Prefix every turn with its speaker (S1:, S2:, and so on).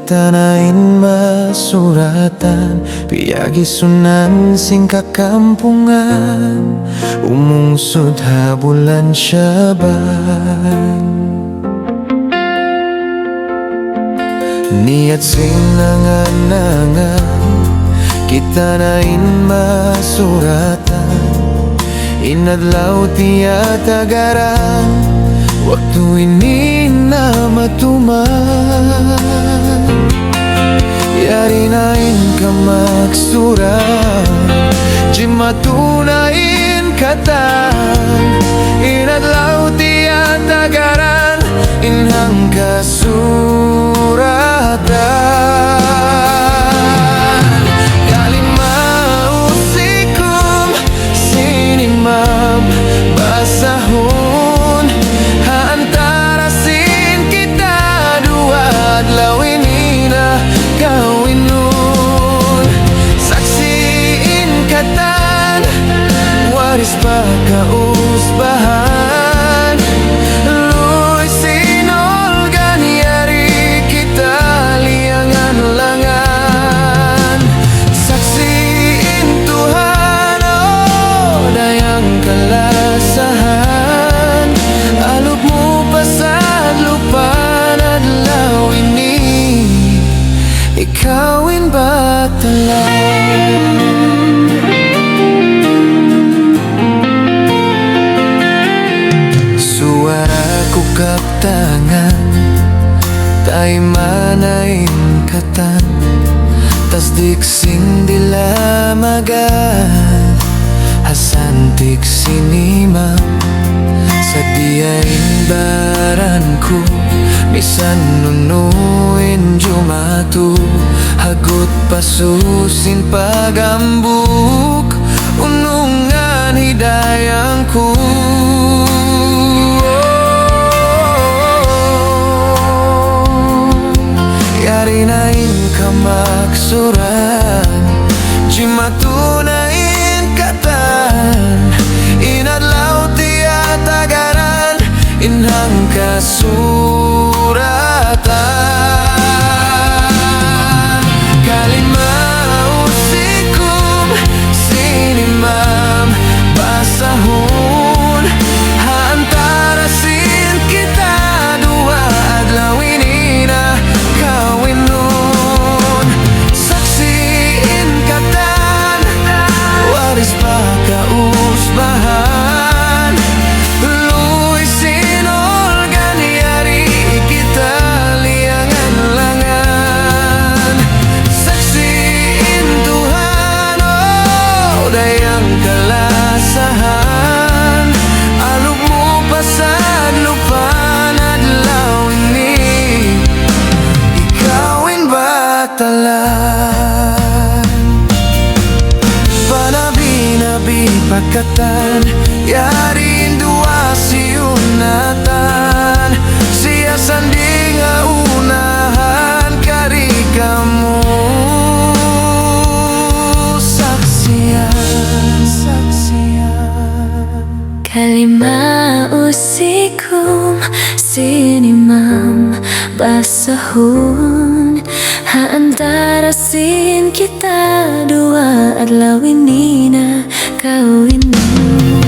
S1: kita nain masuratan, piyagi sunan sing kakampungan, umungsod ha bulan Syaban. Niat sing nangan-nangan, kita nain masuratan, inadlaw tiya tagaran, waktu ini na matuman. Yari nain ka magsurat, jimatunain katan, inadlaw tiya tagaran, inhang kasuratan. Kalimau sikum sinimam basahun, antara sin kita dua adlaw ini na kawinun. Saksiin katan, waris pa kausbahan, luy sinolgan yari kita liangan langan. Saksiin Tuhan, oh dayang kalasahan, aluk mo pasad lupan adlaw ini, ikawin batalan. Suara ku kaptangan, tay manain katan, tas diksing dilamagan, hasantik sinimam, sadiain baranku, misan nunuin jumatu, hagut pasusin pagambuk, unungan hidayangku. Yari nain ka magsuran, jimatunain katan, inadlaw tiya tagaran, inhang kasuratan. Kalimau sikum sinimam basahun, antara sin kita dua adlaw ini na kawinun. Saksiin katan, waris pa kausbahan, luy sinolgan yari kita liangan langan. Saksiin Tuhan, oh dayang kalasahan, aluk mo pasad lupan adlaw ini, ikawin batalan. Panabi-nabi pakatan, yarin dua siunatan, siya sandi nga unahan, kari kamu saksiyan.
S2: Kalimau sikum sinimam basahun, antara sin kita dua adlaw ini na kawinun.